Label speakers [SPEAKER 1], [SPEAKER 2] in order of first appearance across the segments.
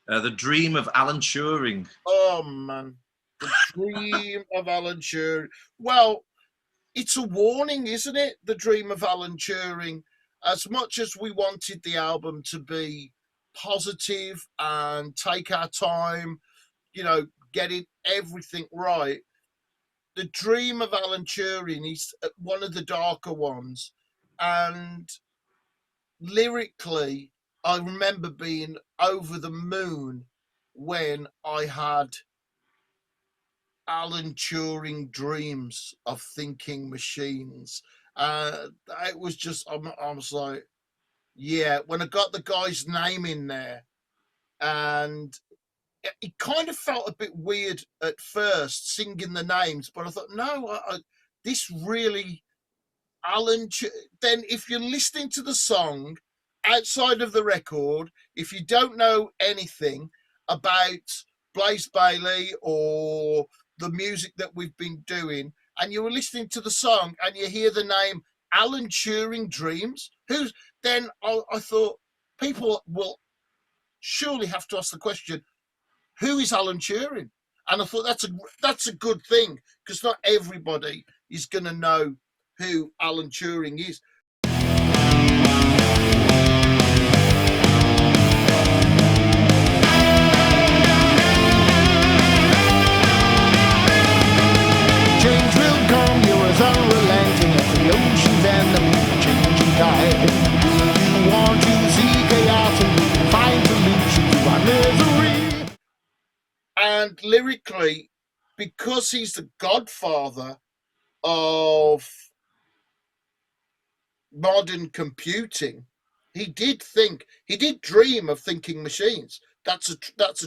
[SPEAKER 1] The Dream of Alan Turing.
[SPEAKER 2] Oh man, the dream of Alan Turing. Well, it's a warning, isn't it? The dream of Alan Turing. As much as we wanted the album to be positive and take our time, getting everything right, the dream of Alan Turing is one of the darker ones. And lyrically, I remember being over the moon when I had Alan Turing dreams of thinking machines. It was just, I was like, yeah, when I got the guy's name in there, and it kind of felt a bit weird at first singing the names, but I thought, no, this really, then if you're listening to the song outside of the record, if you don't know anything about BAYLEY or the music that we've been doing, and you were listening to the song and you hear the name Alan Turing Dreams, then I thought people will surely have to ask the question, who is Alan Turing? And I thought that's a good thing, because not everybody is going to know who Alan Turing is.
[SPEAKER 3] Change will come, you're as unrelenting as the oceans and the changing tide. You want to see chaos and you can find solutions to our misery.
[SPEAKER 2] And lyrically, because he's the godfather of modern computing, he did dream of thinking machines. That's a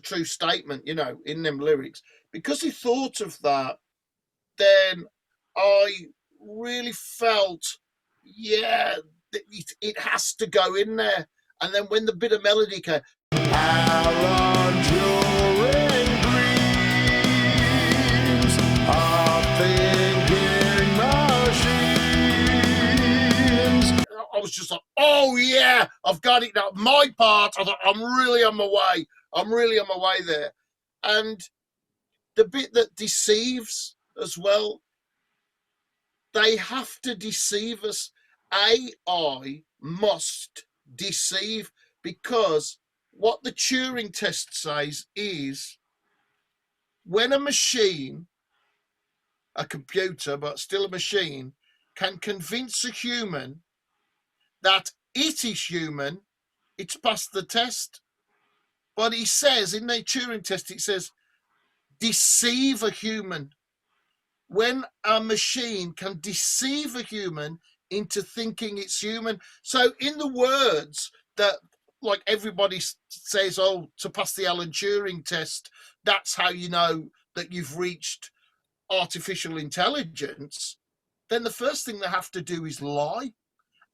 [SPEAKER 2] true statement, in them lyrics. Because he thought of that, then I really felt, yeah, it has to go in there. And then when the bit of melody came,
[SPEAKER 3] Alan Turing dreams of thinking machines.
[SPEAKER 2] I was just like, oh yeah, I've got it now. My part, I thought, I'm really on my way. I'm really on my way there. And the bit that deceives as well, they have to deceive us. AI must deceive, because what the Turing test says is, when a machine, a computer, but still a machine, can convince a human that it is human, it's passed the test. But he says in the Turing test, it says, deceive a human. When a machine can deceive a human into thinking it's human. So in the words that, like, everybody says, oh, to pass the Alan Turing test, that's how you know that you've reached artificial intelligence, then the first thing they have to do is lie.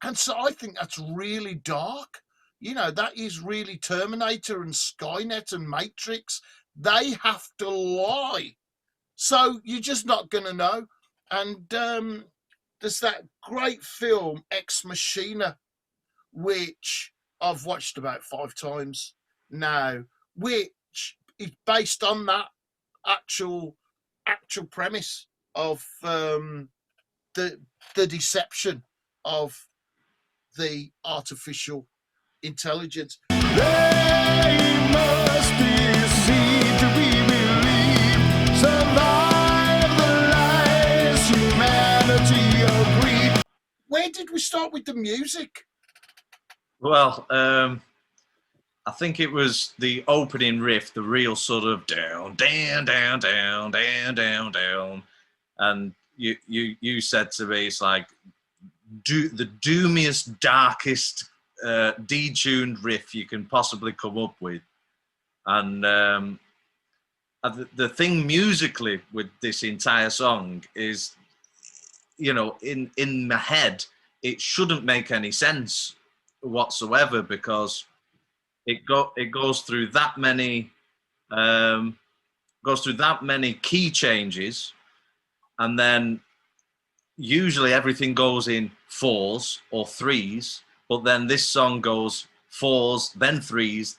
[SPEAKER 2] And so I think that's really dark. That is really Terminator and Skynet and Matrix. They have to lie. So you're just not going to know. And there's that great film, Ex Machina, which I've watched about 5 times now, which is based on that actual premise of the deception of the artificial intelligence.
[SPEAKER 3] They must deceive to be believed. Survive the lies, humanity agreed.
[SPEAKER 2] Where did we start with the music?
[SPEAKER 1] Well, I think it was the opening riff, the real sort of down, down, down, down, down, down, down, and you said to me, it's like the doomiest, darkest, detuned riff you can possibly come up with. And the thing musically with this entire song is, in my head, it shouldn't make any sense whatsoever, because it goes through that many key changes, and then usually everything goes in 4s or 3s, but then this song goes fours, then threes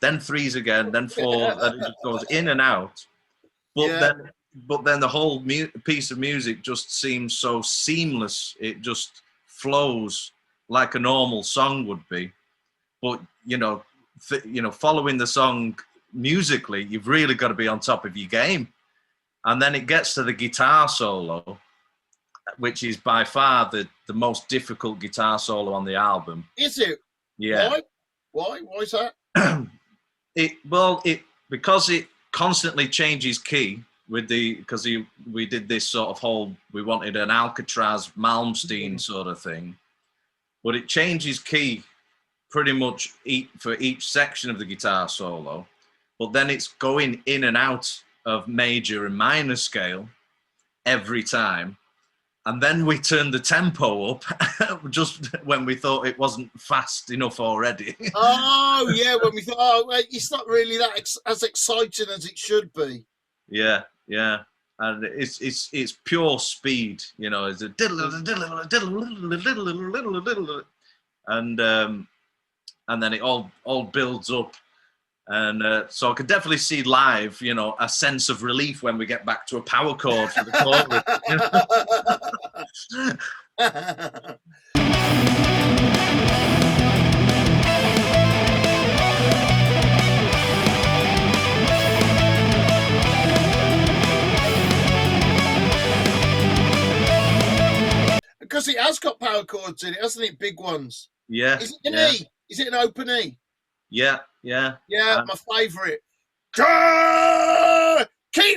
[SPEAKER 1] again, then fours, and it just goes in and out. But then the whole piece of music just seems so seamless. It just flows like a normal song would be. But following the song musically, you've really got to be on top of your game. And then it gets to the guitar solo, which is by far the most difficult guitar solo on the album.
[SPEAKER 2] Is it?
[SPEAKER 1] Yeah.
[SPEAKER 2] Why is that?
[SPEAKER 1] Because it constantly changes key because we did this sort of we wanted an Alcatraz Malmsteen sort of thing, but it changes key pretty much for each section of the guitar solo, but then it's going in and out of major and minor scale every time. And then we turned the tempo up just when we thought it wasn't fast enough already.
[SPEAKER 2] Oh, yeah, when we thought, it's not really as exciting as it should be.
[SPEAKER 1] Yeah. And it's pure speed, it's a and then it all builds up. And so I could definitely see live, a sense of relief when we get back to a power chord for the chorus.
[SPEAKER 2] Because it has got power chords in it, hasn't it? Big ones.
[SPEAKER 1] Yeah.
[SPEAKER 2] Is it an E? Is it an open E?
[SPEAKER 1] Yeah.
[SPEAKER 2] Yeah, my favourite. Keep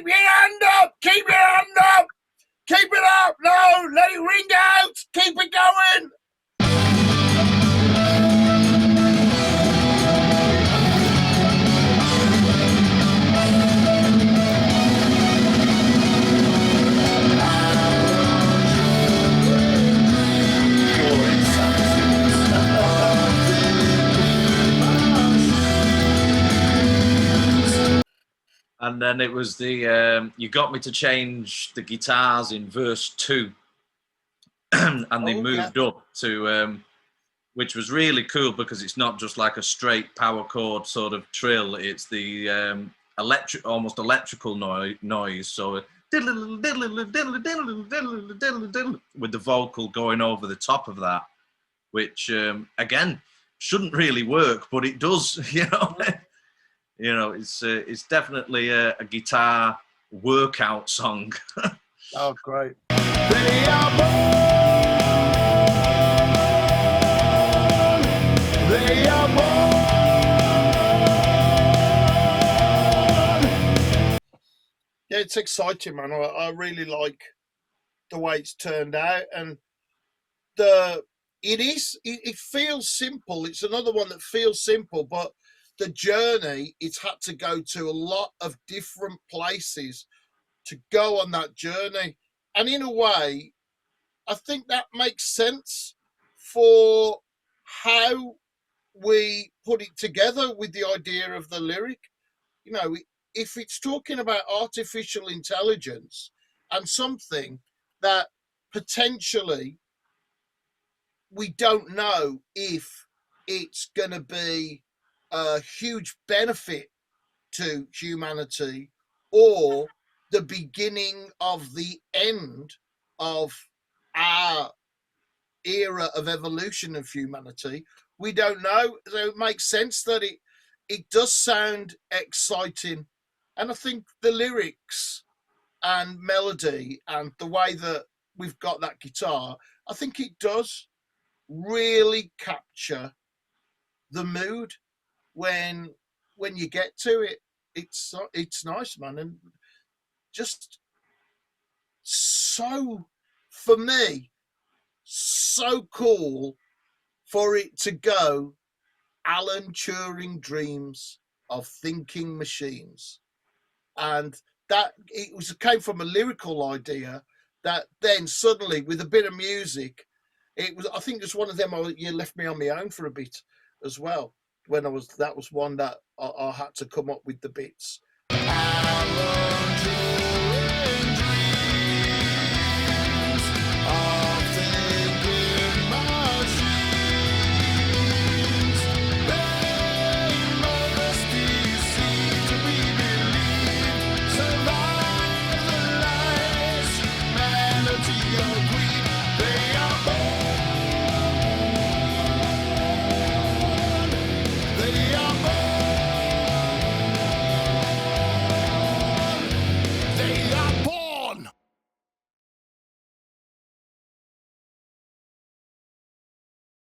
[SPEAKER 2] your hand up! Keep your hand up! Keep it up! No, let it ring out! Keep it going!
[SPEAKER 1] And then it was you got me to change the guitars in verse 2, and they moved up to, which was really cool because it's not just like a straight power chord sort of trill. It's the almost electrical noise. So with the vocal going over the top of that, which again shouldn't really work, but it does. It's definitely a guitar workout song.
[SPEAKER 2] Oh, great.
[SPEAKER 3] They are born. They are born.
[SPEAKER 2] Yeah, it's exciting, man. I really like the way it's turned out, and it feels simple. It's another one that feels simple, but the journey, it's had to go to a lot of different places to go on that journey. And in a way, I think that makes sense for how we put it together with the idea of the lyric. If it's talking about artificial intelligence and something that potentially we don't know if it's going to be a huge benefit to humanity or the beginning of the end of our era of evolution of humanity, we don't know. So it makes sense that it does sound exciting. And I think the lyrics and melody and the way that we've got that guitar, I think it does really capture the mood when you get to it. It's nice, man, and just so, for me, so cool for it to go Alan Turing dreams of thinking machines, and that came from a lyrical idea that then suddenly with a bit of music, I think it's one of them. You left me on my own for a bit as well. That was one that I had to come up with the bits.